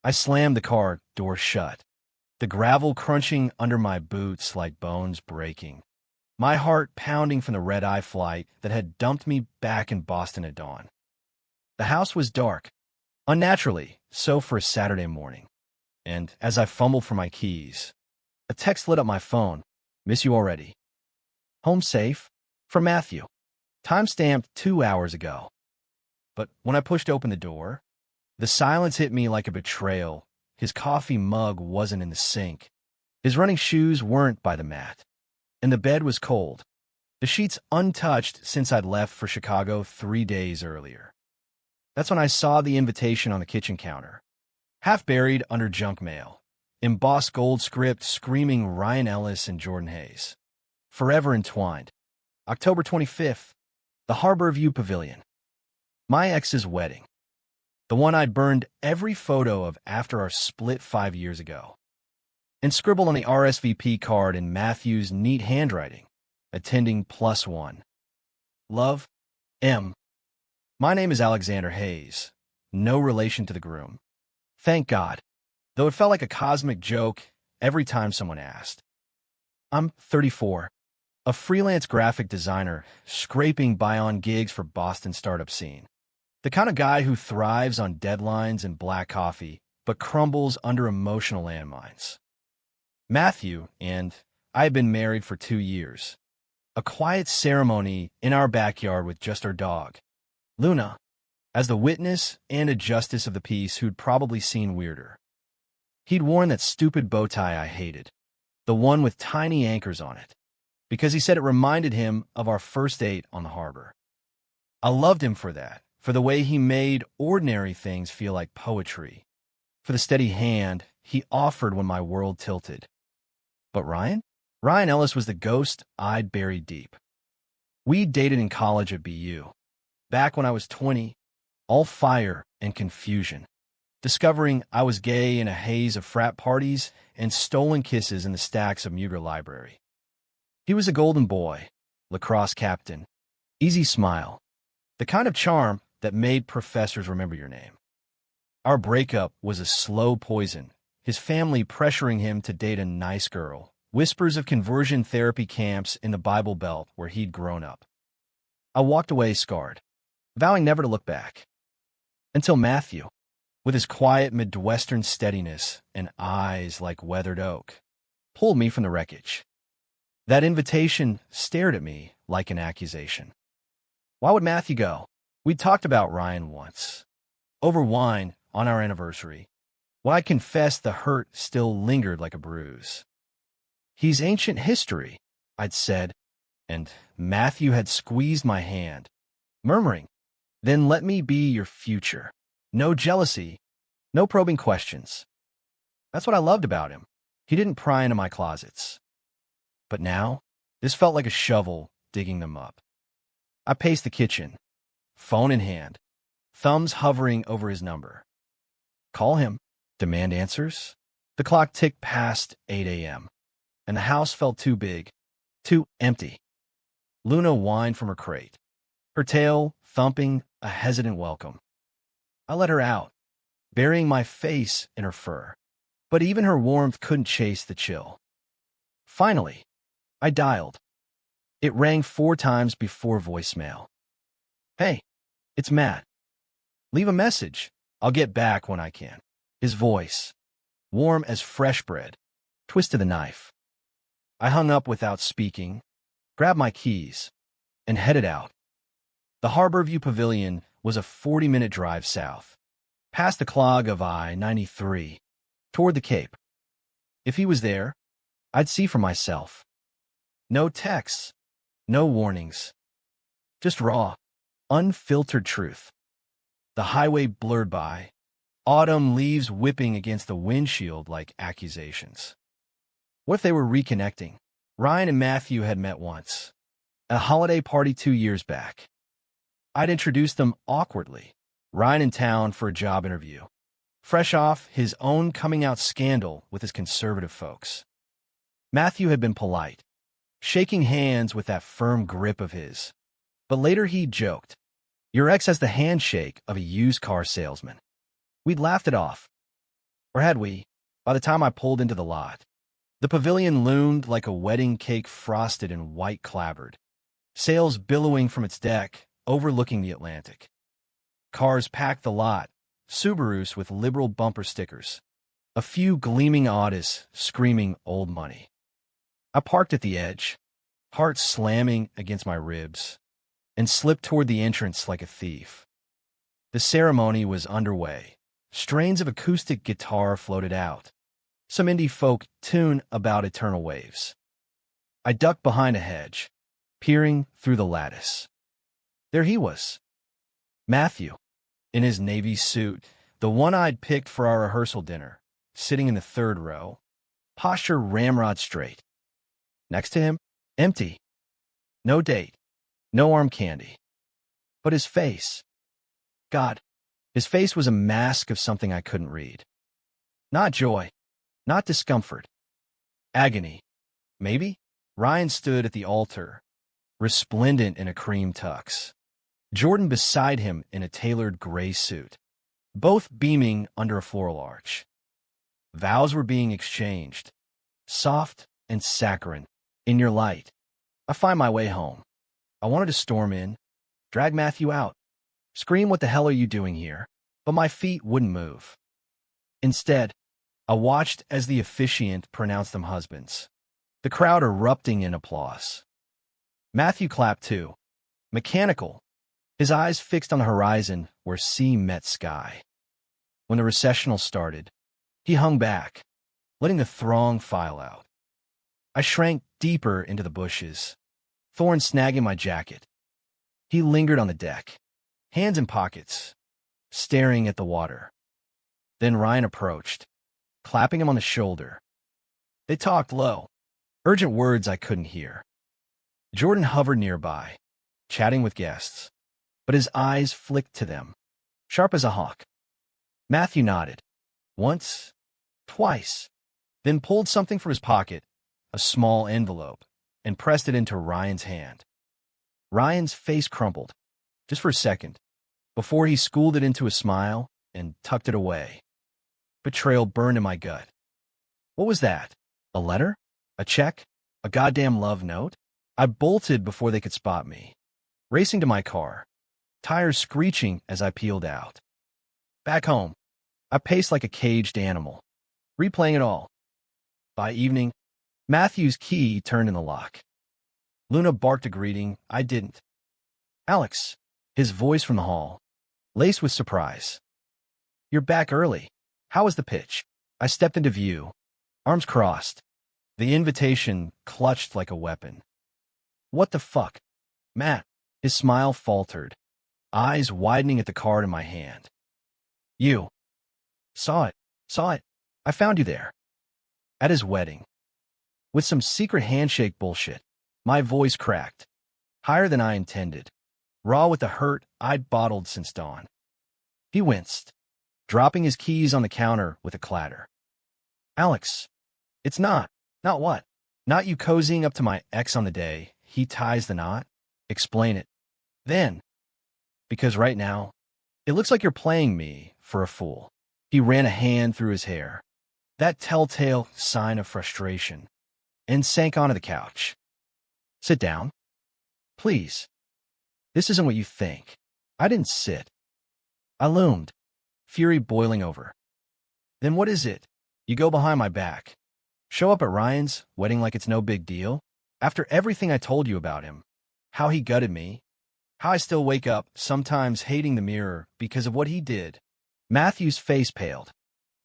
I slammed the car door shut, the gravel crunching under my boots like bones breaking, my heart pounding from the red-eye flight that had dumped me back in Boston at dawn. The house was dark, unnaturally so for a Saturday morning, and as I fumbled for my keys, a text lit up my phone. Miss you already. Home safe? From Matthew. Time-stamped 2 hours ago. But when I pushed open the door, the silence hit me like a betrayal. His coffee mug wasn't in the sink. His running shoes weren't by the mat. And the bed was cold, the sheets untouched since I'd left for Chicago 3 days earlier. That's when I saw the invitation on the kitchen counter, half buried under junk mail, embossed gold script screaming Ryan Ellis and Jordan Hayes. Forever entwined. October 25th, the Harbor View Pavilion. My ex's wedding. The one I'd burned every photo of after our split 5 years ago. And scribbled on the RSVP card in Matthew's neat handwriting, attending +1. Love, M. My name is Alexander Hayes, no relation to the groom. Thank God, though it felt like a cosmic joke every time someone asked. I'm 34, a freelance graphic designer scraping by on gigs for Boston startup scene. The kind of guy who thrives on deadlines and black coffee, but crumbles under emotional landmines. Matthew and I had been married for 2 years. A quiet ceremony in our backyard with just our dog, Luna, as the witness and a justice of the peace who'd probably seen weirder. He'd worn that stupid bow tie I hated, the one with tiny anchors on it, because he said it reminded him of our first date on the harbor. I loved him for that, for the way he made ordinary things feel like poetry, for the steady hand he offered when my world tilted. But Ryan? Ryan Ellis was the ghost I'd buried deep. We dated in college at BU, back when I was 20, all fire and confusion, discovering I was gay in a haze of frat parties and stolen kisses in the stacks of Muger Library. He was a golden boy, lacrosse captain, easy smile, the kind of charm that made professors remember your name. Our breakup was a slow poison, his family pressuring him to date a nice girl, whispers of conversion therapy camps in the Bible Belt where he'd grown up. I walked away scarred, vowing never to look back. Until Matthew, with his quiet Midwestern steadiness and eyes like weathered oak, pulled me from the wreckage. That invitation stared at me like an accusation. Why would Matthew go? We'd talked about Ryan once, over wine on our anniversary, when I confessed the hurt still lingered like a bruise. He's ancient history, I'd said, and Matthew had squeezed my hand, murmuring, then let me be your future. No jealousy, no probing questions. That's what I loved about him. He didn't pry into my closets. But now, this felt like a shovel digging them up. I paced the kitchen, phone in hand, thumbs hovering over his number. Call him, demand answers. The clock ticked past 8 a.m., and the house felt too big, too empty. Luna whined from her crate, her tail thumping a hesitant welcome. I let her out, burying my face in her fur, but even her warmth couldn't chase the chill. Finally, I dialed. It rang 4 times before voicemail. Hey, it's Matt. Leave a message. I'll get back when I can. His voice, warm as fresh bread, twisted the knife. I hung up without speaking, grabbed my keys, and headed out. The Harbor View Pavilion was a 40-minute drive south, past the clog of I-93, toward the Cape. If he was there, I'd see for myself. No texts, no warnings, just raw, unfiltered truth. The highway blurred by, autumn leaves whipping against the windshield like accusations. What if they were reconnecting? Ryan and Matthew had met once, at a holiday party 2 years back. I'd introduced them awkwardly, Ryan in town for a job interview, fresh off his own coming-out scandal with his conservative folks. Matthew had been polite, shaking hands with that firm grip of his. But later he joked, "Your ex has the handshake of a used car salesman." We'd laughed it off. Or had we, by the time I pulled into the lot? The pavilion loomed like a wedding cake frosted and white clabbered, sails billowing from its deck, overlooking the Atlantic. Cars packed the lot, Subarus with liberal bumper stickers, a few gleaming Audis screaming old money. I parked at the edge, heart slamming against my ribs, and slipped toward the entrance like a thief. The ceremony was underway. Strains of acoustic guitar floated out, some indie folk tune about eternal waves. I ducked behind a hedge, peering through the lattice. There he was, Matthew, in his navy suit, the one I'd picked for our rehearsal dinner, sitting in the third row, posture ramrod straight. Next to him, empty. No date, no arm candy. But his face. God, his face was a mask of something I couldn't read. Not joy, not discomfort. Agony. Maybe? Ryan stood at the altar, resplendent in a cream tux. Jordan beside him in a tailored gray suit, both beaming under a floral arch. Vows were being exchanged, soft and saccharine. In your light, I find my way home. I wanted to storm in, drag Matthew out, scream, "What the hell are you doing here?" But my feet wouldn't move. Instead, I watched as the officiant pronounced them husbands, the crowd erupting in applause. Matthew clapped too, mechanical, his eyes fixed on the horizon where sea met sky. When the recessional started, he hung back, letting the throng file out. I shrank deeper into the bushes, thorns snagging my jacket. He lingered on the deck, hands in pockets, staring at the water. Then Ryan approached, clapping him on the shoulder. They talked low, urgent words I couldn't hear. Jordan hovered nearby, chatting with guests, but his eyes flicked to them, sharp as a hawk. Matthew nodded, once, twice, then pulled something from his pocket, a small envelope, and pressed it into Ryan's hand. Ryan's face crumpled, just for a second, before he schooled it into a smile and tucked it away. Betrayal burned in my gut. What was that? A letter? A check? A goddamn love note? I bolted before they could spot me, racing to my car, tires screeching as I peeled out. Back home, I paced like a caged animal, replaying it all. By evening, Matthew's key turned in the lock. Luna barked a greeting. I didn't. Alex, his voice from the hall, laced with surprise. You're back early. How was the pitch? I stepped into view, arms crossed, the invitation clutched like a weapon. What the fuck? Matt, his smile faltered, eyes widening at the card in my hand. You. Saw it. I found you there. At his wedding. With some secret handshake bullshit, my voice cracked, higher than I intended, raw with the hurt I'd bottled since dawn. He winced, dropping his keys on the counter with a clatter. Alex, it's not what? Not you cozying up to my ex on the day he ties the knot? Explain it. Then. Because right now, it looks like you're playing me for a fool. He ran a hand through his hair, that telltale sign of frustration, and sank onto the couch. Sit down. Please. This isn't what you think. I didn't sit. I loomed, fury boiling over. Then what is it? You go behind my back. Show up at Ryan's wedding like it's no big deal? After everything I told you about him, how he gutted me, how I still wake up sometimes hating the mirror because of what he did. Matthew's face paled,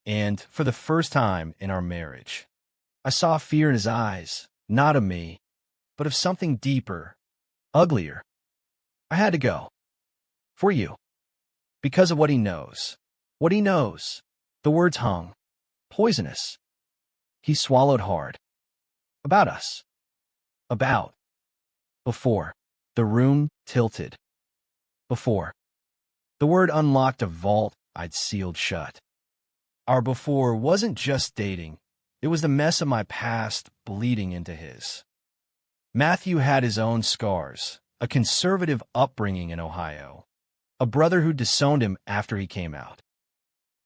and for the first time in our marriage, I saw fear in his eyes, not of me, but of something deeper, uglier. I had to go. For you. Because of what he knows. What he knows. The words hung. Poisonous. He swallowed hard. About us. About. Before. The room tilted. Before. The word unlocked a vault I'd sealed shut. Our before wasn't just dating. It was the mess of my past bleeding into his. Matthew had his own scars, a conservative upbringing in Ohio, a brother who disowned him after he came out.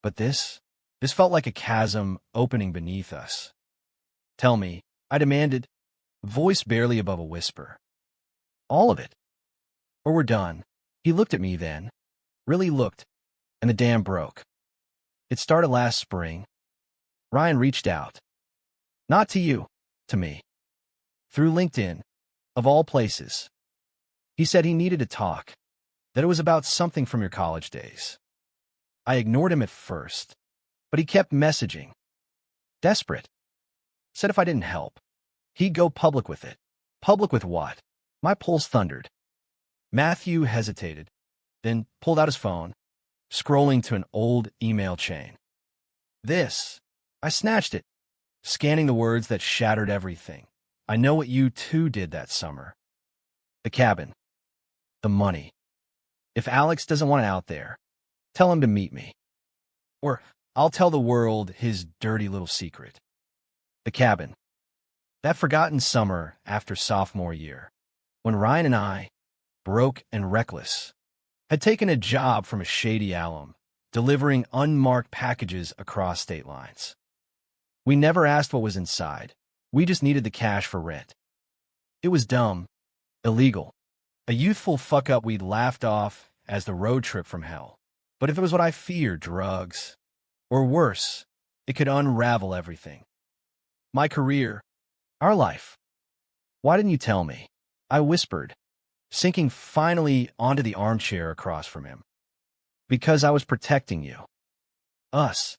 But this This felt like a chasm opening beneath us. Tell me, I demanded, voice barely above a whisper. All of it. Or we're done. He looked at me then, really looked, and the dam broke. It started last spring. Ryan reached out. Not to you, to me. Through LinkedIn, of all places. He said he needed to talk, that it was about something from your college days. I ignored him at first, but he kept messaging. Desperate. Said if I didn't help, he'd go public with it. Public with what? My pulse thundered. Matthew hesitated, then pulled out his phone, scrolling to an old email chain. This. I snatched it, scanning the words that shattered everything. I know what you too did that summer. The cabin. The money. If Alex doesn't want it out there, tell him to meet me. Or I'll tell the world his dirty little secret. The cabin. That forgotten summer after sophomore year, when Ryan and I, broke and reckless, had taken a job from a shady alum, delivering unmarked packages across state lines. We never asked what was inside. We just needed the cash for rent. It was dumb, illegal, a youthful fuck-up we'd laughed off as the road trip from hell. But if it was what I feared, drugs, or worse, it could unravel everything. My career, our life. Why didn't you tell me? I whispered, sinking finally onto the armchair across from him. Because I was protecting you. Us.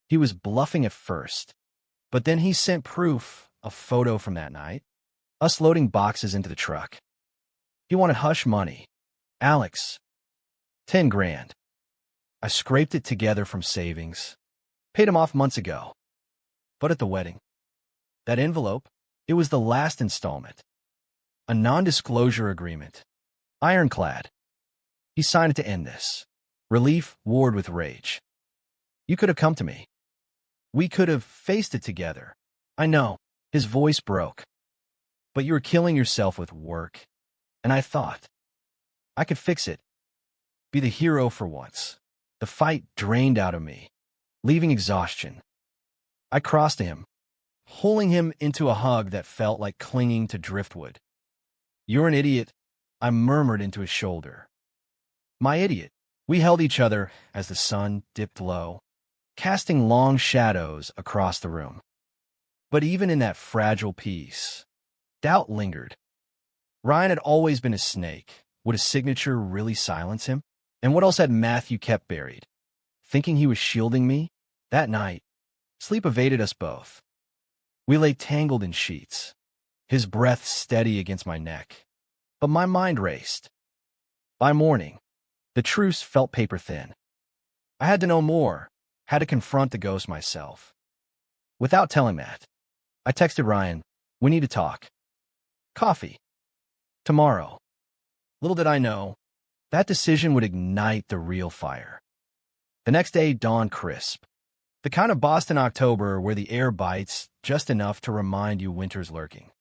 He was bluffing at first, but then he sent proof, a photo from that night, us loading boxes into the truck. He wanted hush money. Alex. 10 grand. I scraped it together from savings, paid him off months ago. But at the wedding, that envelope, it was the last installment. A non-disclosure agreement. Ironclad. He signed it to end this. Relief warred with rage. You could have come to me. We could have faced it together. I know. His voice broke. But you were killing yourself with work. And I thought, I could fix it. Be the hero for once. The fight drained out of me, leaving exhaustion. I crossed to him, pulling him into a hug that felt like clinging to driftwood. You're an idiot, I murmured into his shoulder. My idiot. We held each other as the sun dipped low, casting long shadows across the room. But even in that fragile peace, doubt lingered. Ryan had always been a snake. Would his signature really silence him? And what else had Matthew kept buried? Thinking he was shielding me? That night, sleep evaded us both. We lay tangled in sheets, his breath steady against my neck. But my mind raced. By morning, the truce felt paper-thin. I had to know more, had to confront the ghost myself. Without telling Matt, I texted Ryan, we need to talk. Coffee. Tomorrow. Little did I know, that decision would ignite the real fire. The next day dawned crisp. The kind of Boston October where the air bites just enough to remind you winter's lurking.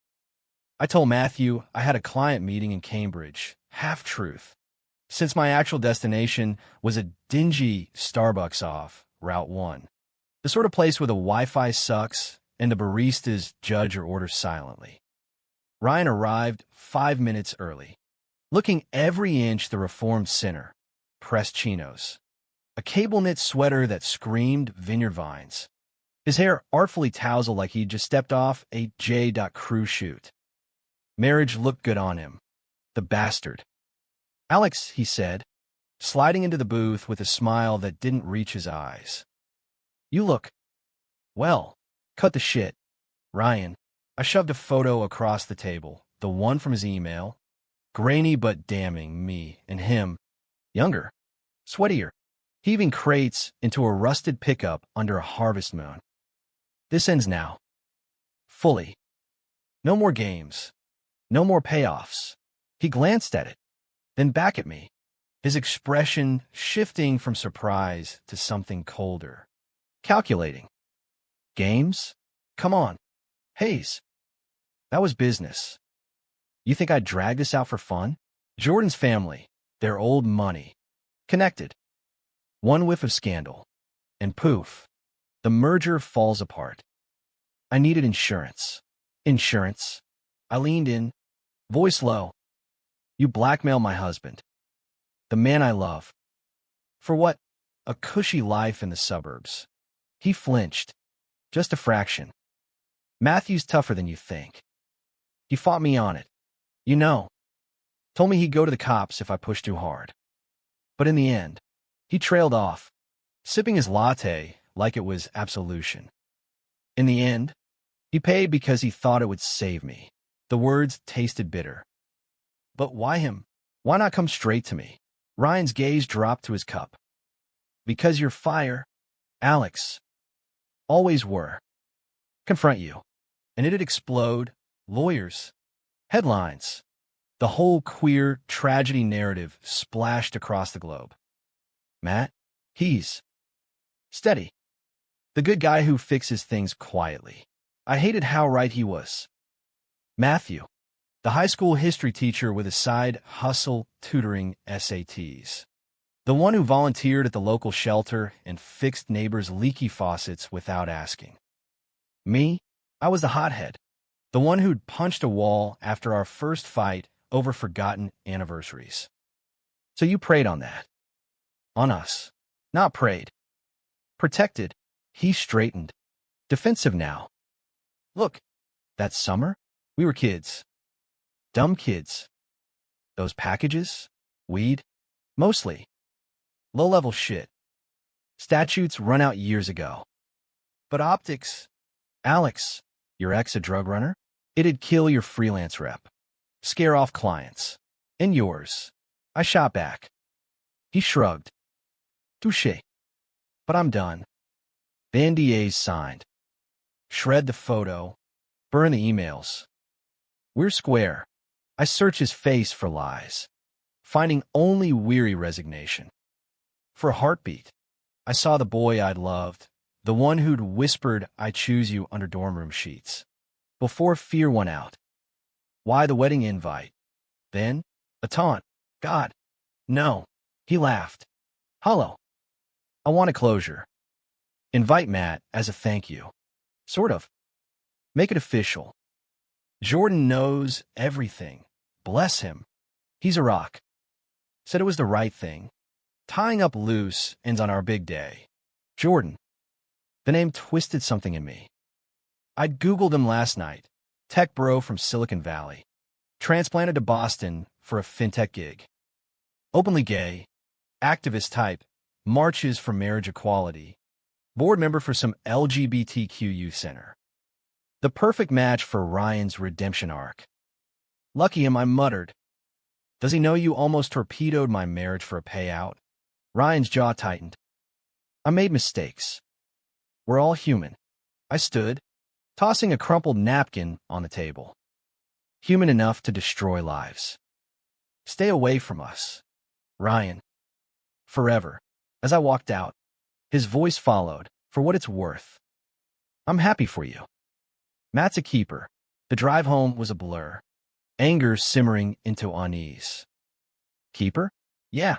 I told Matthew I had a client meeting in Cambridge, half-truth, since my actual destination was a dingy Starbucks off Route 1, the sort of place where the Wi-Fi sucks and the baristas judge your order silently. Ryan arrived 5 minutes early, looking every inch the reformed sinner, pressed chinos, a cable-knit sweater that screamed vineyard vines, his hair artfully tousled like he'd just stepped off a J. Crew shoot. Marriage looked good on him, the bastard. Alex, he said, sliding into the booth with a smile that didn't reach his eyes. You look, well, cut the shit. Ryan, I shoved a photo across the table, the one from his email, grainy but damning, me and him, younger, sweatier, heaving crates into a rusted pickup under a harvest moon. This ends now. Fully. No more games. No more payoffs. He glanced at it, then back at me, his expression shifting from surprise to something colder. Calculating. Games? Come on. Hayes. That was business. You think I'd drag this out for fun? Jordan's family, their old money. Connected. One whiff of scandal. And poof, The merger falls apart. I needed insurance. Insurance. I leaned in, voice low. You blackmail my husband. The man I love. For what? A cushy life in the suburbs. He flinched. Just a fraction. Matthew's tougher than you think. He fought me on it. You know. Told me he'd go to the cops if I pushed too hard. But in the end, he trailed off, sipping his latte like it was absolution. In the end, he paid because he thought it would save me. The words tasted bitter. But why him? Why not come straight to me? Ryan's gaze dropped to his cup. Because you're fire, Alex. Always were. Confront you. And it'd explode. Lawyers. Headlines. The whole queer tragedy narrative splashed across the globe. Matt, he's steady. The good guy who fixes things quietly. I hated how right he was. Matthew, the high school history teacher with a side hustle tutoring SATs. The one who volunteered at the local shelter and fixed neighbors' leaky faucets without asking. Me, I was the hothead. The one who'd punched a wall after our first fight over forgotten anniversaries. So you preyed on that. On us. Not preyed. Protected. He straightened. Defensive now. Look, that summer, we were kids. Dumb kids. Those packages? Weed? Mostly. Low-level shit. Statutes run out years ago. But optics. Alex, your ex a drug runner? It'd kill your freelance rep. Scare off clients. And yours. I shot back. He shrugged. Touché. But I'm done. The NDA's signed. Shred the photo. Burn the emails. We're square. I search his face for lies, finding only weary resignation. For a heartbeat, I saw the boy I'd loved, the one who'd whispered, I choose you under dorm room sheets. Before fear won out. Why the wedding invite? Then, a taunt. God. No. He laughed. Hollow. I want a closure. Invite Matt as a thank you. Sort of. Make it official. Jordan knows everything. Bless him. He's a rock. Said it was the right thing. Tying up loose ends on our big day. Jordan. The name twisted something in me. I'd Googled him last night. Tech bro from Silicon Valley. Transplanted to Boston for a fintech gig. Openly gay. Activist type. Marches for marriage equality. Board member for some LGBTQ youth center. The perfect match for Ryan's redemption arc. Lucky him, I muttered. Does he know you almost torpedoed my marriage for a payout? Ryan's jaw tightened. I made mistakes. We're all human. I stood, tossing a crumpled napkin on the table. Human enough to destroy lives. Stay away from us. Ryan. Forever. As I walked out, his voice followed, for what it's worth. I'm happy for you. Matt's a keeper. The drive home was a blur. Anger simmering into unease. Keeper? Yeah.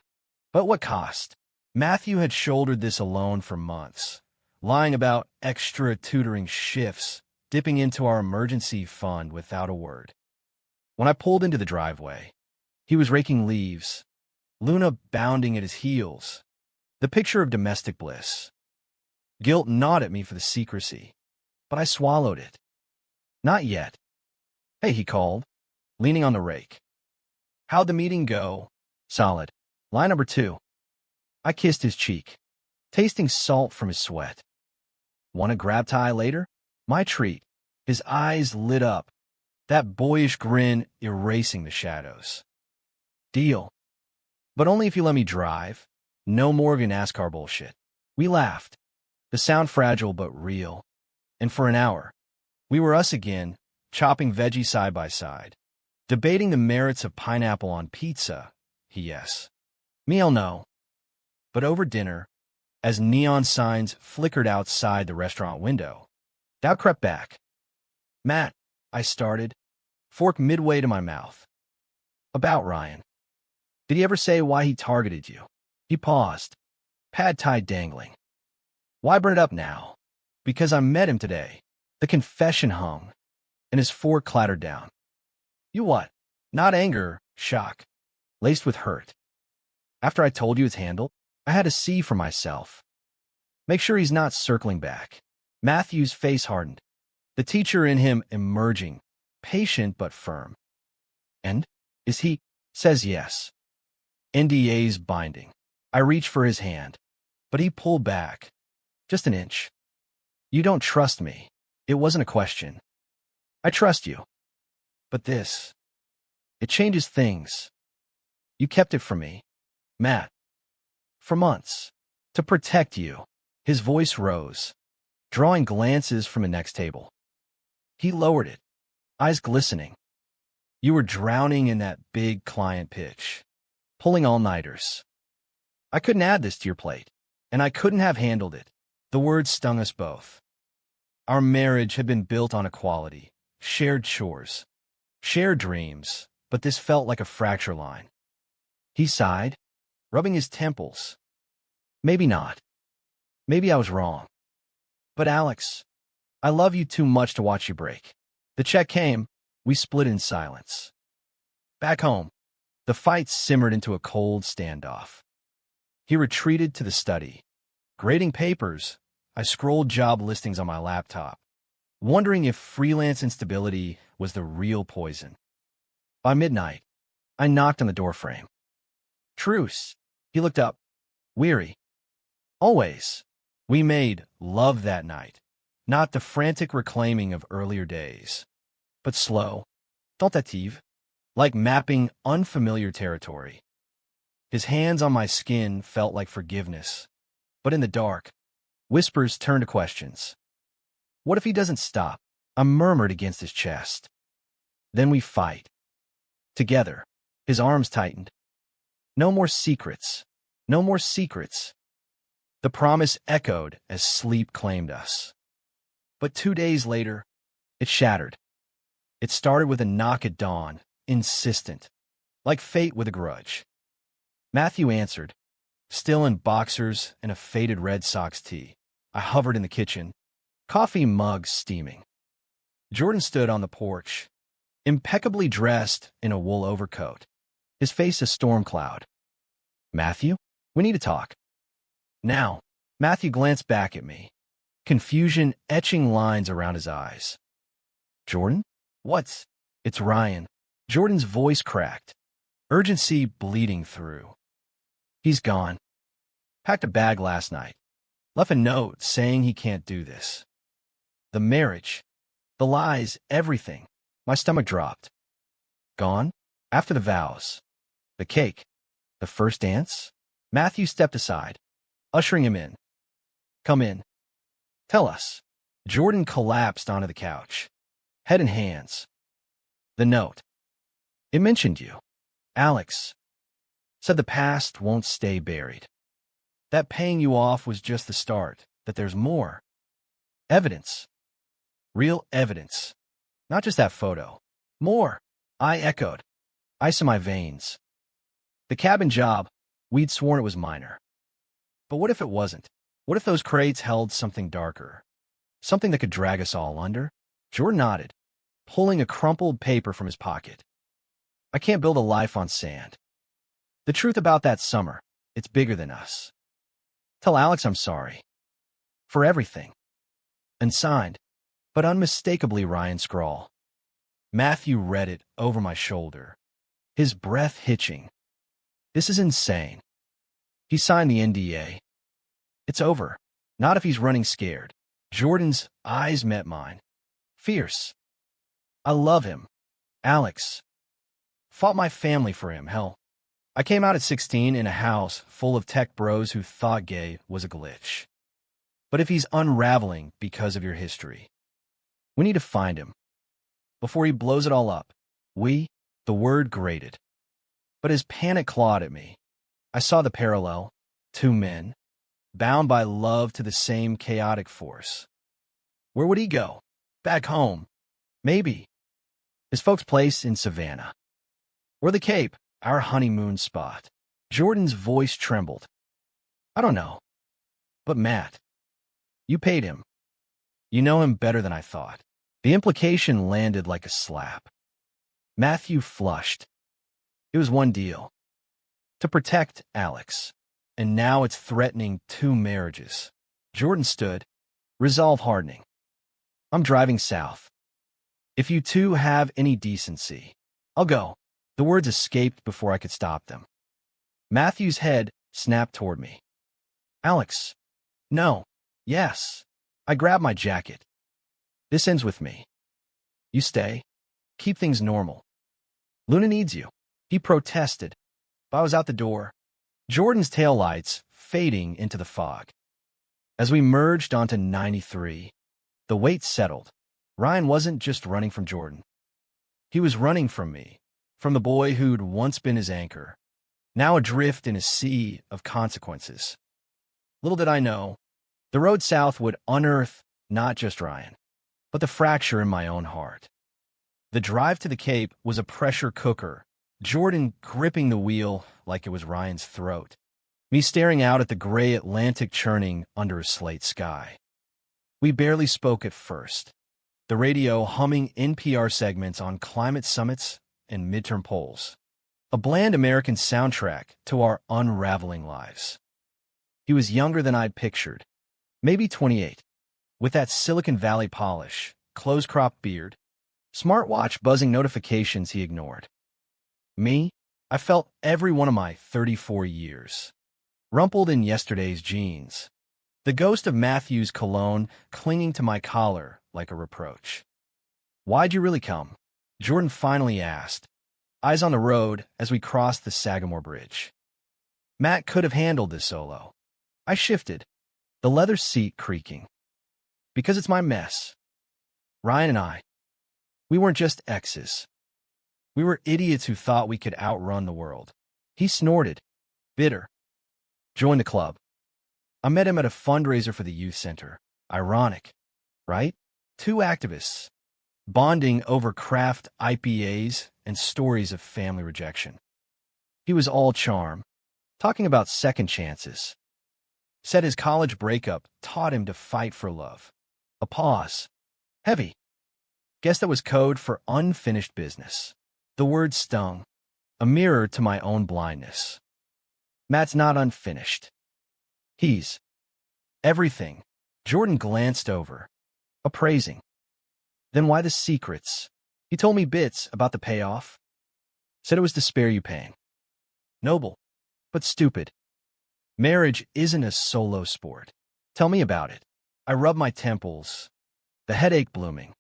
But what cost? Matthew had shouldered this alone for months, lying about extra tutoring shifts, dipping into our emergency fund without a word. When I pulled into the driveway, he was raking leaves, Luna bounding at his heels, the picture of domestic bliss. Guilt gnawed at me for the secrecy, but I swallowed it. Not yet. Hey, he called, leaning on the rake. How'd the meeting go? Solid. Line number 2. I kissed his cheek, tasting salt from his sweat. Want a grab tie later? My treat. His eyes lit up, that boyish grin erasing the shadows. Deal. But only if you let me drive. No more of your NASCAR bullshit. We laughed. The sound fragile but real. And for an hour, we were us again, chopping veggies side by side, debating the merits of pineapple on pizza. He yes. Me I'll no. But over dinner, as neon signs flickered outside the restaurant window, doubt crept back. Matt, I started, fork midway to my mouth. About Ryan. Did he ever say why he targeted you? He paused, pad tie dangling. Why burn it up now? Because I met him today. The confession hung, and his fork clattered down. You what? Not anger, shock, laced with hurt. After I told you his handle, I had to see for myself. Make sure he's not circling back. Matthew's face hardened, the teacher in him emerging, patient but firm. And? Is he? Says yes. NDA's binding. I reach for his hand, but he pulled back. Just an inch. You don't trust me. It wasn't a question. I trust you. But this, it changes things. You kept it from me, Matt, for months, to protect you. His voice rose, drawing glances from the next table. He lowered it, eyes glistening. You were drowning in that big client pitch, pulling all-nighters. I couldn't add this to your plate, and I couldn't have handled it. The words stung us both. Our marriage had been built on equality, shared chores, shared dreams, but this felt like a fracture line. He sighed, rubbing his temples. Maybe not. Maybe I was wrong. But Alex, I love you too much to watch you break. The check came. We split in silence. Back home, the fight simmered into a cold standoff. He retreated to the study. Grading papers, I scrolled job listings on my laptop, wondering if freelance instability was the real poison. By midnight, I knocked on the doorframe. Truce. He looked up, weary. Always. We made love that night, not the frantic reclaiming of earlier days, but slow, tentative, like mapping unfamiliar territory. His hands on my skin felt like forgiveness, but in the dark, whispers turned to questions. What if he doesn't stop? I murmured against his chest. Then we fight. Together, his arms tightened. No more secrets. No more secrets. The promise echoed as sleep claimed us. But 2 days later, it shattered. It started with a knock at dawn, insistent, like fate with a grudge. Matthew answered, still in boxers and a faded Red Sox tee. I hovered in the kitchen, coffee mugs steaming. Jordan stood on the porch, impeccably dressed in a wool overcoat, his face a storm cloud. Matthew, we need to talk. Now, Matthew glanced back at me, confusion etching lines around his eyes. Jordan? What's? It's Ryan. Jordan's voice cracked, urgency bleeding through. He's gone. Packed a bag last night. Left a note saying he can't do this. The marriage, the lies, everything. My stomach dropped. Gone? After the vows. The cake. The first dance? Matthew stepped aside, ushering him in. Come in. Tell us. Jordan collapsed onto the couch, head in hands. The note. It mentioned you. Alex. Said the past won't stay buried. That paying you off was just the start, that there's more. Evidence. Real evidence. Not just that photo. More. I echoed. Ice in my veins. The cabin job, we'd sworn it was minor. But what if it wasn't? What if those crates held something darker? Something that could drag us all under? Jordan nodded, pulling a crumpled paper from his pocket. I can't build a life on sand. The truth about that summer, it's bigger than us. Tell Alex I'm sorry. For everything. Unsigned, but unmistakably Ryan scrawl. Matthew read it over my shoulder, his breath hitching. This is insane. He signed the NDA. It's over. Not if he's running scared. Jordan's eyes met mine. Fierce. I love him. Alex. Fought my family for him, hell. I came out at 16 in a house full of tech bros who thought gay was a glitch. But if he's unraveling because of your history, we need to find him. Before he blows it all up, the word grated. But his panic clawed at me. I saw the parallel. 2 men, bound by love to the same chaotic force. Where would he go? Back home. Maybe. His folks' place in Savannah. Or the Cape, our honeymoon spot. Jordan's voice trembled. I don't know. But Matt, you paid him. You know him better than I thought. The implication landed like a slap. Matthew flushed. It was one deal. To protect Alex. And now it's threatening 2 marriages. Jordan stood, resolve hardening. I'm driving south. If you two have any decency, I'll go. The words escaped before I could stop them. Matthew's head snapped toward me. Alex. No. Yes. I grabbed my jacket. This ends with me. You stay. Keep things normal. Luna needs you. He protested. If I was out the door, Jordan's taillights fading into the fog. As we merged onto 93, the weight settled. Ryan wasn't just running from Jordan. He was running from me, from the boy who'd once been his anchor, now adrift in a sea of consequences. Little did I know, the road south would unearth not just Ryan, but the fracture in my own heart. The drive to the Cape was a pressure cooker, Jordan gripping the wheel like it was Ryan's throat, me staring out at the gray Atlantic churning under a slate sky. We barely spoke at first, the radio humming NPR segments on climate summits and midterm polls, a bland American soundtrack to our unraveling lives. He was younger than I'd pictured, maybe 28, with that Silicon Valley polish, close-cropped beard, smartwatch buzzing notifications he ignored. Me, I felt every one of my 34 years, rumpled in yesterday's jeans, the ghost of Matthew's cologne clinging to my collar like a reproach. Why'd you really come? Jordan finally asked, eyes on the road as we crossed the Sagamore Bridge. Matt could have handled this solo. I shifted, the leather seat creaking. Because it's my mess. Ryan and I, we weren't just exes. We were idiots who thought we could outrun the world. He snorted, bitter. Join the club. I met him at a fundraiser for the youth center. Ironic, right? 2 activists, bonding over craft IPAs and stories of family rejection. He was all charm, talking about second chances. Said his college breakup taught him to fight for love. A pause. Heavy. Guess that was code for unfinished business. The word stung, a mirror to my own blindness. Matt's not unfinished. He's everything. Jordan glanced over, appraising. Then why the secrets? He told me bits about the payoff. Said it was to spare you pain. Noble, but stupid. Marriage isn't a solo sport. Tell me about it. I rubbed my temples, the headache blooming.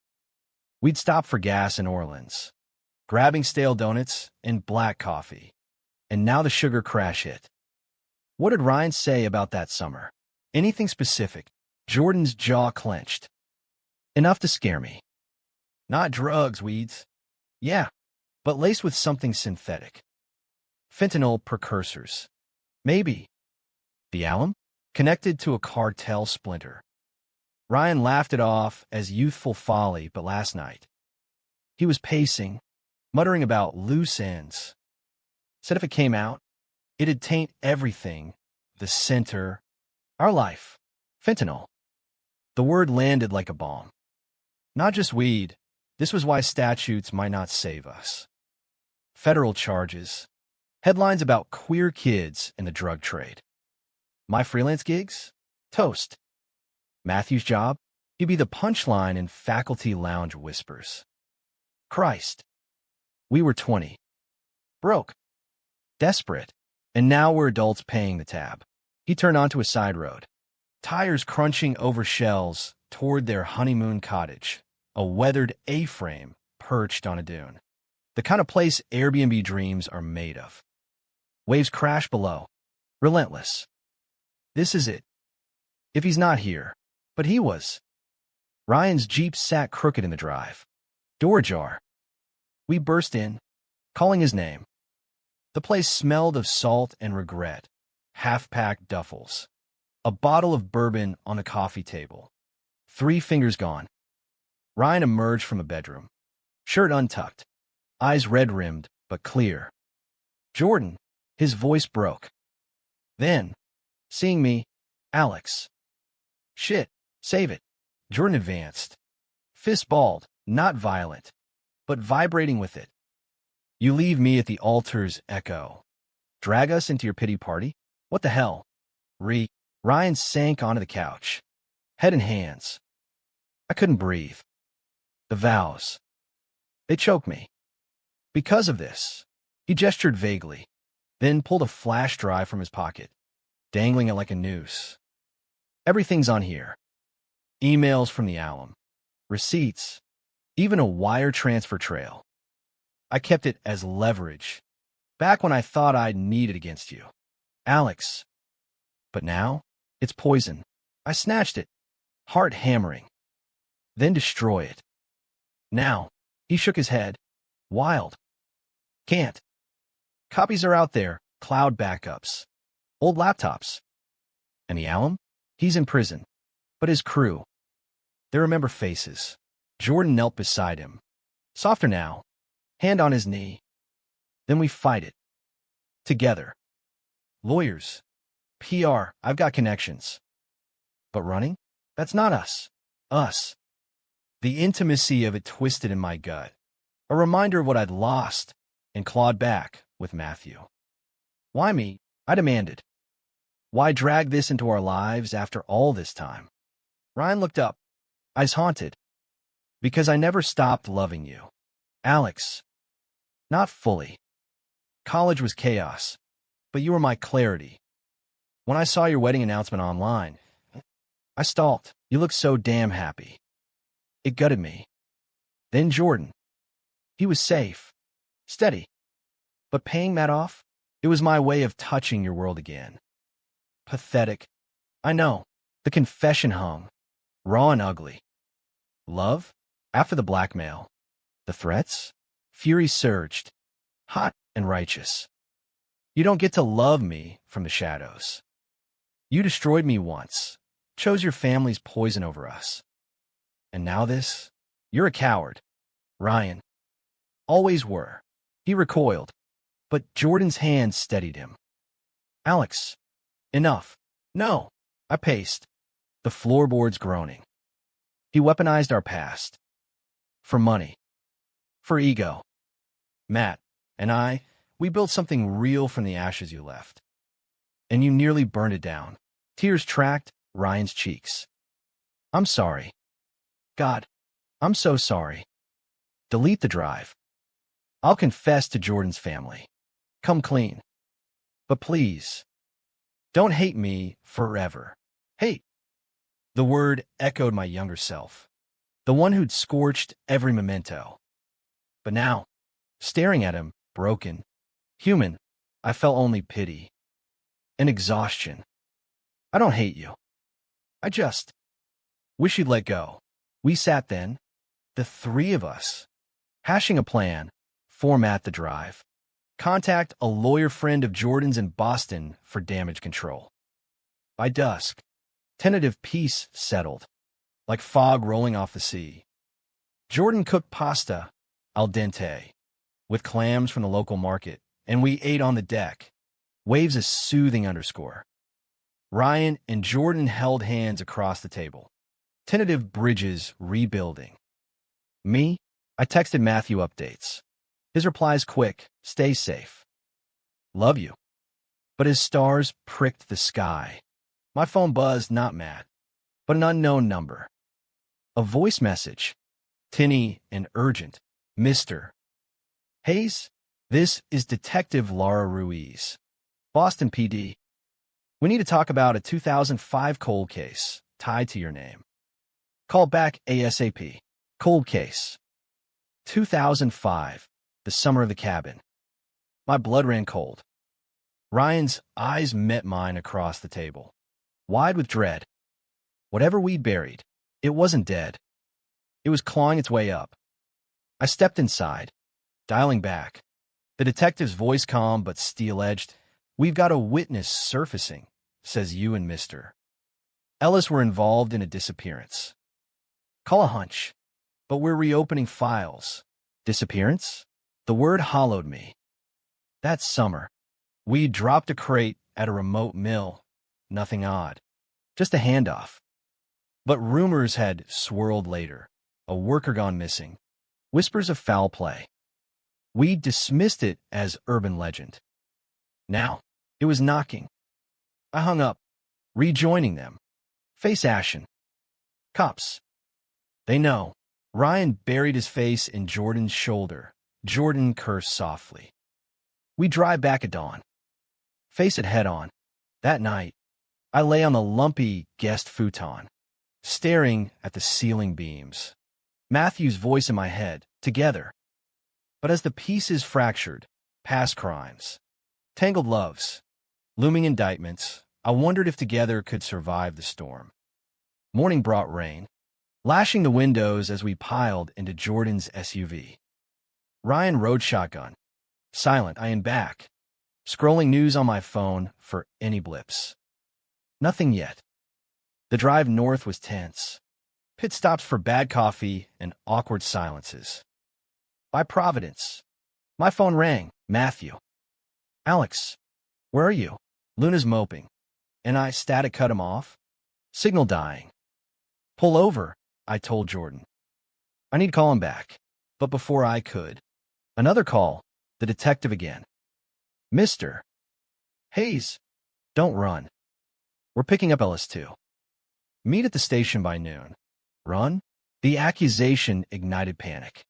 We'd stop for gas in Orleans, grabbing stale donuts and black coffee. And now the sugar crash hit. What did Ryan say about that summer? Anything specific? Jordan's jaw clenched. Enough to scare me. Not drugs, weeds. Yeah, but laced with something synthetic. Fentanyl precursors. Maybe. The alum? Connected to a cartel splinter. Ryan laughed it off as youthful folly, but last night, he was pacing, muttering about loose ends. Said if it came out, it'd taint everything, the center, our life. Fentanyl. The word landed like a bomb. Not just weed. This was why statutes might not save us. Federal charges. Headlines about queer kids in the drug trade. My freelance gigs? Toast. Matthew's job? He'd be the punchline in faculty lounge whispers. Christ. We were 20. Broke. Desperate. And now we're adults paying the tab. He turned onto a side road. Tires crunching over shells toward their honeymoon cottage, a weathered A-frame perched on a dune. The kind of place Airbnb dreams are made of. Waves crash below. Relentless. This is it. If he's not here. But he was. Ryan's Jeep sat crooked in the drive. Door ajar. We burst in, calling his name. The place smelled of salt and regret. Half-packed duffels. A bottle of bourbon on the coffee table. 3 fingers gone. Ryan emerged from a bedroom. Shirt untucked. Eyes red-rimmed, but clear. Jordan. His voice broke. Then, seeing me, Alex. Shit. Save it. Jordan advanced, fist balled, not violent, but vibrating with it. You leave me at the altar's echo. Drag us into your pity party? What the hell? Ryan sank onto the couch, head in hands. I couldn't breathe. The vows. They choked me. Because of this, he gestured vaguely, then pulled a flash drive from his pocket, dangling it like a noose. Everything's on here. Emails from the alum, receipts, even a wire transfer trail. I kept it as leverage, back when I thought I'd need it against you, Alex. But now, it's poison. I snatched it, heart hammering. Then destroy it. Now, he shook his head. Wild. Can't. Copies are out there, cloud backups, old laptops. And the alum? He's in prison. But his crew, they remember faces. Jordan knelt beside him. Softer now, hand on his knee. Then we fight it. Together. Lawyers. PR, I've got connections. But running? That's not us. Us. The intimacy of it twisted in my gut. A reminder of what I'd lost and clawed back with Matthew. Why me? I demanded. Why drag this into our lives after all this time? Ryan looked up, eyes haunted. Because I never stopped loving you. Alex. Not fully. College was chaos, but you were my clarity. When I saw your wedding announcement online, I stalked. You looked so damn happy. It gutted me. Then Jordan. He was safe, steady. But paying that off, it was my way of touching your world again. Pathetic. I know. The confession hung, raw and ugly. Love? After the blackmail. The threats? Fury surged, hot and righteous. You don't get to love me from the shadows. You destroyed me once, chose your family's poison over us. And now this? You're a coward. Ryan. Always were. He recoiled, but Jordan's hand steadied him. Alex. Enough. No. I paced, the floorboards groaning. He weaponized our past. For money. For ego. Matt and I, we built something real from the ashes you left. And you nearly burned it down. Tears tracked Ryan's cheeks. I'm sorry. God, I'm so sorry. Delete the drive. I'll confess to Jordan's family. Come clean. But please, don't hate me forever. Hate. The word echoed my younger self, the one who'd scorched every memento. But now, staring at him, broken, human, I felt only pity and exhaustion. I don't hate you. I just wish you'd let go. We sat then, the three of us, hashing a plan, format the drive, contact a lawyer friend of Jordan's in Boston for damage control. By dusk, tentative peace settled, like fog rolling off the sea. Jordan cooked pasta al dente, with clams from the local market, and we ate on the deck, waves a soothing underscore. Ryan and Jordan held hands across the table, tentative bridges rebuilding. Me, I texted Matthew updates. His replies quick, stay safe. Love you. But his stars pricked the sky. My phone buzzed, not mad, but an unknown number. A voice message, tinny and urgent. Mr. Hayes, this is Detective Laura Ruiz, Boston PD. We need to talk about a 2005 cold case tied to your name. Call back ASAP. Cold case. 2005, the summer of the cabin. My blood ran cold. Ryan's eyes met mine across the table, wide with dread. Whatever we'd buried, it wasn't dead. It was clawing its way up. I stepped inside, dialing back. The detective's voice calm but steel-edged. We've got a witness surfacing, says you and Mr. Ellis were involved in a disappearance. Call a hunch, but we're reopening files. Disappearance? The word hollowed me. That summer, we dropped a crate at a remote mill. Nothing odd. Just a handoff. But rumors had swirled later. A worker gone missing. Whispers of foul play. We dismissed it as urban legend. Now, it was knocking. I hung up, rejoining them. Face ashen. Cops. They know. Ryan buried his face in Jordan's shoulder. Jordan cursed softly. We drive back at dawn. Face it head on. That night, I lay on the lumpy guest futon, staring at the ceiling beams. Matthew's voice in my head, together. But as the pieces fractured, past crimes, tangled loves, looming indictments, I wondered if together could survive the storm. Morning brought rain, lashing the windows as we piled into Jordan's SUV. Ryan rode shotgun. Silent, I am back, scrolling news on my phone for any blips. Nothing yet. The drive north was tense. Pit stops for bad coffee and awkward silences. By Providence, my phone rang. Matthew. Alex, where are you? Luna's moping. And I static cut him off. Signal dying. Pull over, I told Jordan. I need to call him back. But before I could, another call, the detective again. Mr. Hayes, don't run. We're picking up LS2. Meet at the station by noon. Run? The accusation ignited panic.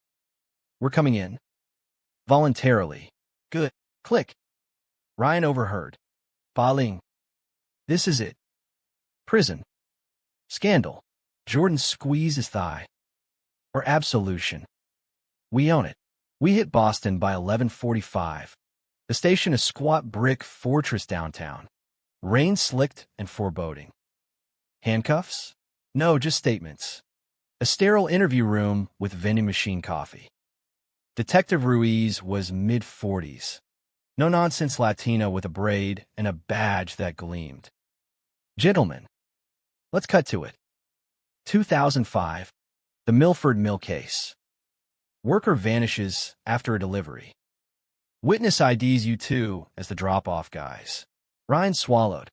We're coming in. Voluntarily. Good. Click. Ryan overheard. Baling. This is it. Prison. Scandal. Jordan squeezed his thigh. Or absolution. We own it. We hit Boston by 11:45. The station a squat brick fortress downtown. Rain slicked and foreboding. Handcuffs? No, just statements. A sterile interview room with vending machine coffee. Detective Ruiz was mid-40s. No-nonsense Latina with a braid and a badge that gleamed. Gentlemen, let's cut to it. 2005, the Milford Mill case. Worker vanishes after a delivery. Witness IDs you two as the drop-off guys. Ryan swallowed.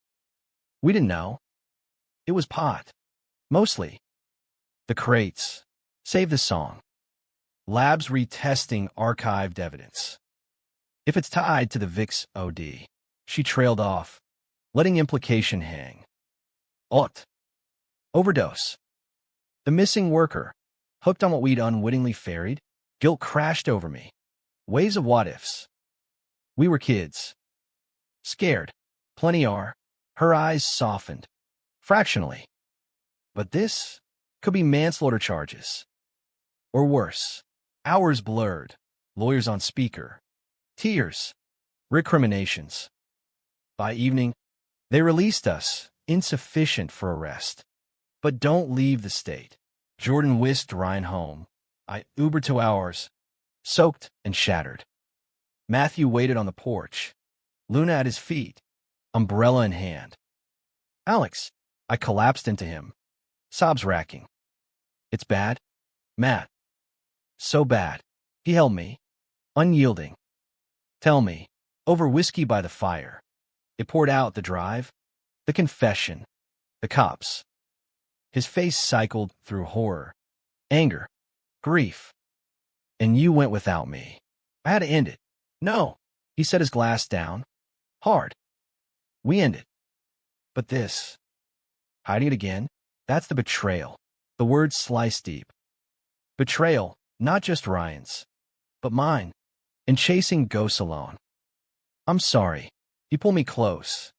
We didn't know. It was pot. Mostly. The crates. Save the song. Labs retesting archived evidence. If it's tied to the Vicks OD. She trailed off, letting implication hang. Ot. Overdose. The missing worker. Hooked on what we'd unwittingly ferried. Guilt crashed over me. Waves of what-ifs. We were kids. Scared. Plenty are. Her eyes softened. Fractionally. But this could be manslaughter charges. Or worse. Hours blurred. Lawyers on speaker. Tears. Recriminations. By evening, they released us, insufficient for arrest. But don't leave the state. Jordan whisked Ryan home. I Ubered to ours, soaked and shattered. Matthew waited on the porch, Luna at his feet, umbrella in hand. Alex, I collapsed into him, sobs racking. It's bad, Matt. So bad. He held me, unyielding. Tell me, over whiskey by the fire. It poured out the drive, the confession, the cops. His face cycled through horror, anger, grief. And you went without me. I had to end it. No, he set his glass down. Hard. We end it. But this, hiding it again, that's the betrayal. The words slice deep. Betrayal, not just Ryan's, but mine, in chasing ghosts alone. I'm sorry. He pulled me close.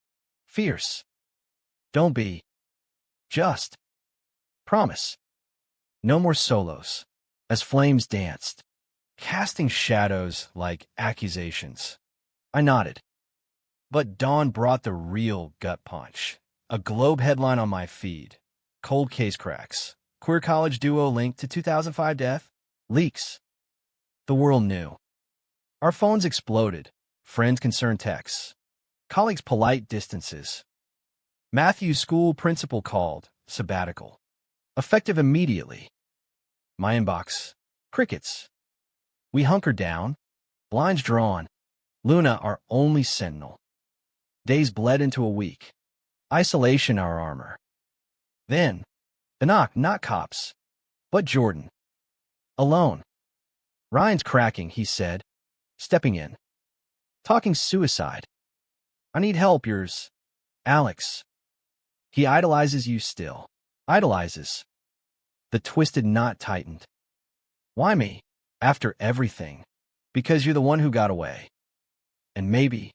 Fierce. Don't be. Just. Promise. No more solos. As flames danced, casting shadows like accusations. I nodded. But dawn brought the real gut punch. A Globe headline on my feed. Cold case cracks. Queer college duo linked to 2005 death. Leaks. The world knew. Our phones exploded. Friends concerned texts. Colleagues polite distances. Matthew's school principal called. Sabbatical. Effective immediately. My inbox. Crickets. We hunkered down. Blinds drawn. Luna our only sentinel. Days bled into a week. Isolation our armor. Then, The knock, not cops, but Jordan. Alone. Ryan's cracking, he said, stepping in. Talking suicide. I need help, yours. Alex. He idolizes you still. Idolizes. The twisted knot tightened. Why me? After everything. Because you're the one who got away. And maybe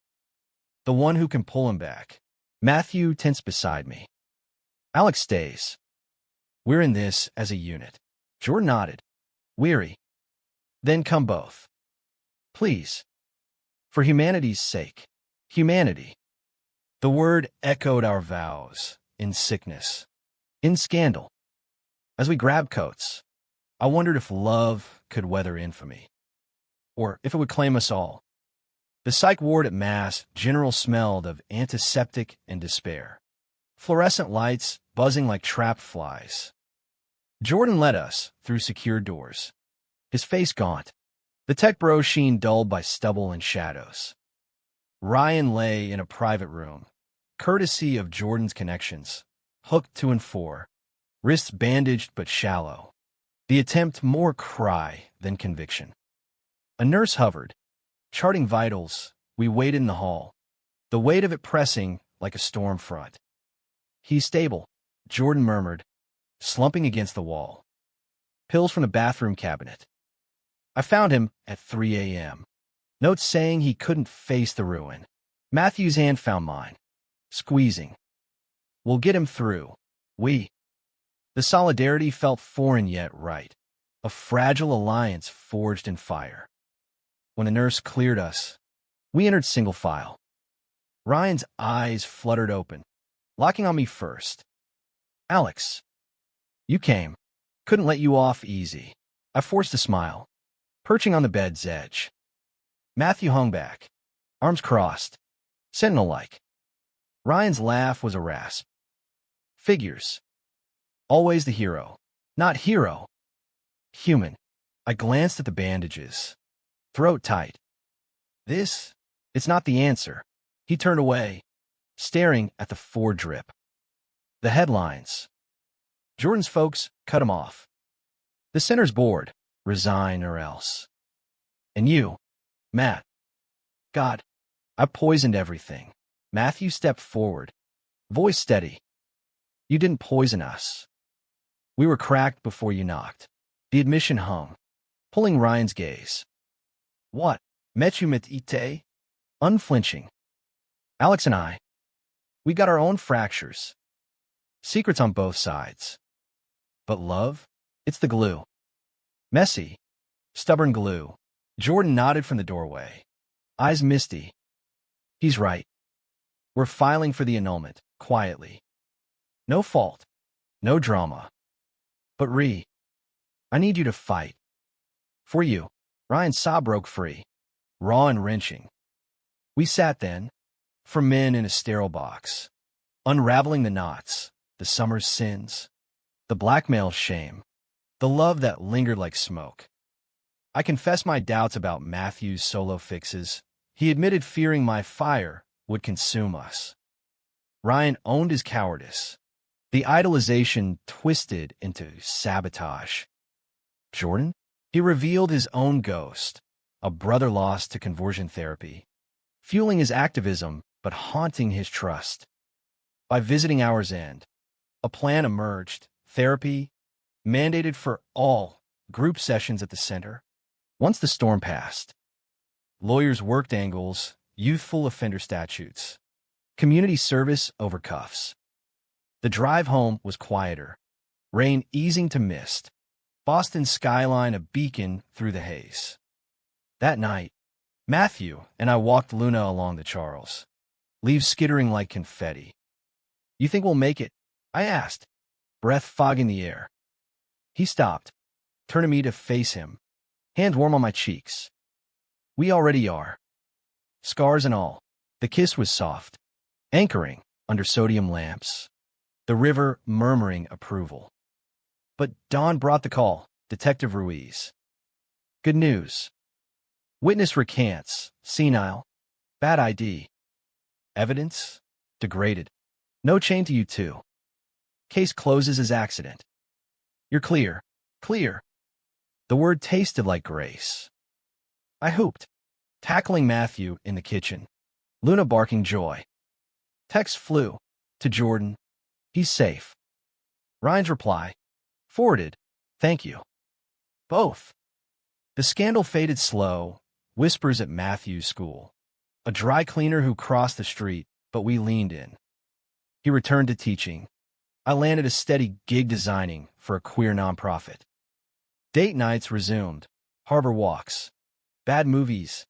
the one who can pull him back. Matthew tensed beside me. Alex stays. We're in this as a unit. Jordan nodded. Weary. Then come both. Please. For humanity's sake. Humanity. The word echoed our vows. In sickness. In scandal. As we grabbed coats, I wondered if love could weather infamy. Or if it would claim us all. The psych ward at Mass general smelled of antiseptic and despair. Fluorescent lights buzzing like trapped flies. Jordan led us through secured doors. His face gaunt. The tech bro sheen dulled by stubble and shadows. Ryan lay in a private room, courtesy of Jordan's connections, hooked 2 and 4, wrists bandaged but shallow. The attempt more cry than conviction. A nurse hovered, charting vitals. We waited in the hall, the weight of it pressing like a storm front. He's stable, Jordan murmured, slumping against the wall. Pills from the bathroom cabinet. I found him at 3 a.m. Notes saying he couldn't face the ruin. Matthew's hand found mine, squeezing. We'll get him through. We. The solidarity felt foreign yet right. A fragile alliance forged in fire. When the nurse cleared us, we entered single file. Ryan's eyes fluttered open, locking on me first. Alex. You came. Couldn't let you off easy. I forced a smile, perching on the bed's edge. Matthew hung back, arms crossed, sentinel-like. Ryan's laugh was a rasp. Figures. Always the hero. Not hero. Human. I glanced at the bandages. Throat tight. It's not the answer. He turned away, staring at the 4 drip. The headlines. Jordan's folks cut him off. The center's bored. Resign or else. And you, Matt. God, I poisoned everything. Matthew stepped forward, voice steady. You didn't poison us. We were cracked before you knocked. The admission hung, pulling Ryan's gaze. What? Met you mit ite? Unflinching. Alex and I, we got our own fractures. Secrets on both sides. But love? It's the glue. Messy, stubborn glue. Jordan nodded from the doorway, eyes misty. He's right. We're filing for the annulment, quietly. No fault, no drama. But I need you to fight. For you. Ryan's sob broke free, raw and wrenching. We sat then, for men in a sterile box, unraveling the knots, the summer's sins, the blackmail's shame, the love that lingered like smoke. I confessed my doubts about Matthew's solo fixes. He admitted fearing my fire would consume us. Ryan owned his cowardice. The idolization twisted into sabotage. Jordan? He revealed his own ghost, a brother lost to conversion therapy, fueling his activism but haunting his trust. By visiting Hour's End, a plan emerged, therapy, mandated for all group sessions at the center. Once the storm passed, lawyers worked angles, youthful offender statutes, community service over cuffs. The drive home was quieter, rain easing to mist, Boston's skyline a beacon through the haze. That night, Matthew and I walked Luna along the Charles, leaves skittering like confetti. You think we'll make it? I asked, breath fogging the air. He stopped, turning me to face him, hand warm on my cheeks. We already are. Scars and all. The kiss was soft, anchoring under sodium lamps, the river murmuring approval. But dawn brought the call, Detective Ruiz. Good news. Witness recants, senile, bad ID. Evidence? Degraded. No chain to you two. Case closes as accident. You're clear. Clear. The word tasted like grace. I hooped, tackling Matthew in the kitchen. Luna barking joy. Text flew. To Jordan. He's safe. Ryan's reply. Forwarded. Thank you. Both. The scandal faded slow. Whispers at Matthew's school. A dry cleaner who crossed the street, but we leaned in. He returned to teaching. I landed a steady gig designing for a queer nonprofit. Date nights resumed. Harbor walks. Bad movies.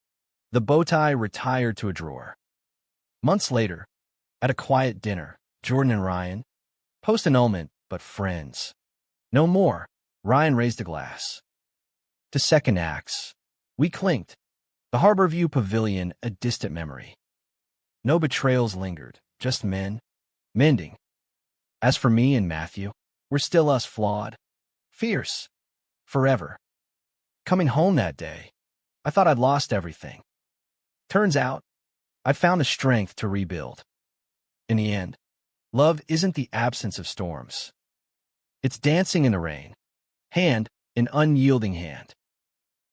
The bow tie retired to a drawer. Months later, at a quiet dinner, Jordan and Ryan, post-annulment, but friends. No more. Ryan raised a glass. To second acts. We clinked. The Harborview Pavilion, a distant memory. No betrayals lingered, just men, mending. As for me and Matthew, we're still us, flawed, fierce, forever. Coming home that day, I thought I'd lost everything. Turns out, I'd found the strength to rebuild. In the end, love isn't the absence of storms. It's dancing in the rain, hand in unyielding hand.